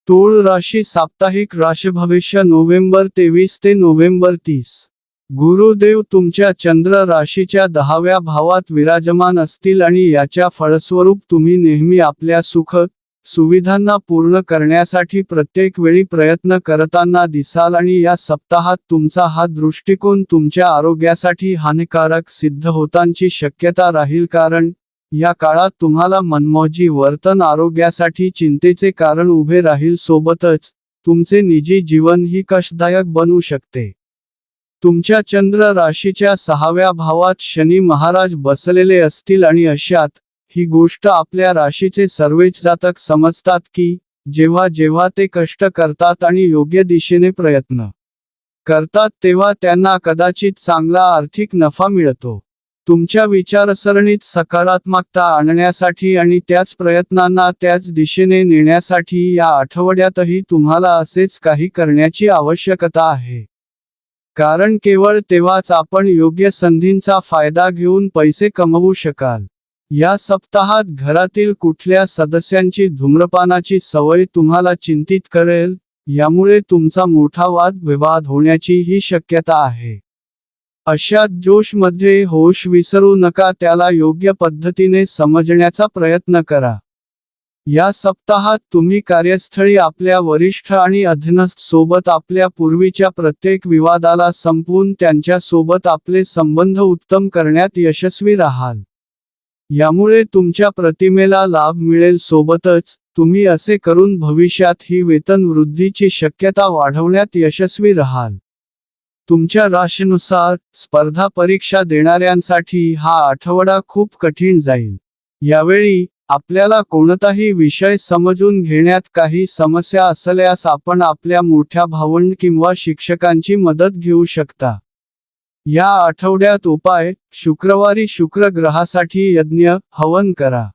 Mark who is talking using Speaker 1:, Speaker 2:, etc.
Speaker 1: तूळ राशी साप्ताहिक राशिभविष्य नोव्हेंबर 23 ते नोव्हेंबर 30. गुरुदेव तुमच्या चंद्र राशीच्या 10व्या भावात विराजमान असतील आणि याच्या फळस्वरूप तुम्ही नेहमी आपल्या सुख सुविधांना पूर्ण करण्यासाठी प्रत्येक वेळी प्रयत्न करताना दिसाल आणि या सप्ताहात तुमचा हा दृष्टिकोन तुमच्या आरोग्यासाठी हानिकारक सिद्ध होतांची शक्यता राहील, कारण या काळात तुम्हाला मनमोजी वर्तन आरोग्यासाठी चिंतेचे कारण उभे राहील. सोबतच तुमचे निजी जीवनही कष्टदायक बनू शकते. तुमच्या चंद्र राशीच्या 6व्या भावात शनी महाराज बसलेले असतील आणि अशात ही गोष्ट आपल्या राशीचे सर्वच जातक समजतात की जेव्हा जेव्हा ते कष्ट करतात आणि योग्य दिशेने प्रयत्न करतात तेव्हा त्यांना कदाचित चांगला आर्थिक नफा मिळतो. तुमच्या विचारसरणीत सकारात्मकता आणण्यासाठी आणि त्याच प्रयत्नांना त्याच दिशेने नेण्यासाठी या आठवड्यातही तुम्हाला असेच काही करण्याची आवश्यकता आहे. कारण केवळ तेव्हाच आपण योग्य संधींचा फायदा घेऊन पैसे कमवू शकाल. या सप्ताहात घरातील कुठल्या सदस्यांची धूम्रपानाची सवय तुम्हाला चिंतित करेल, यामुळे तुमचा मोठा वाद-विवाद होण्याची ही शक्यता आहे. अशात जोशमध्ये होश विसरू नका, त्याला योग्य पद्धतीने समजण्याचा प्रयत्न करा. या सप्ताहात तुम्ही कार्यस्थळी आपल्या वरिष्ठ आणि अधीनस्थ सोबत आपल्या पूर्वीच्या प्रत्येक विवादाला संपवून त्यांच्या सोबत आपले संबंध उत्तम करण्यात यशस्वी राहाल. यामुळे तुमच्या प्रतिमेला लाभ मिळेल. सोबतच तुम्ही असे करून भविष्यात ही वेतन वृद्धीची शक्यता वाढवण्यात यशस्वी राहाल. तुमच्या राशीनुसार स्पर्धा परीक्षा देणाऱ्यांसाठी हा आठवडा खूप कठीण जाईल. यावेळी आपल्याला कोणताही विषय समजून घेण्यात काही समस्या असल्यास आपण आपल्या मोठ्या भावंड किंवा शिक्षकांची मदत घेऊ शकता. या आठवड्यात उपाय: शुक्रवारी शुक्र ग्रहासाठी यज्ञ हवन करा.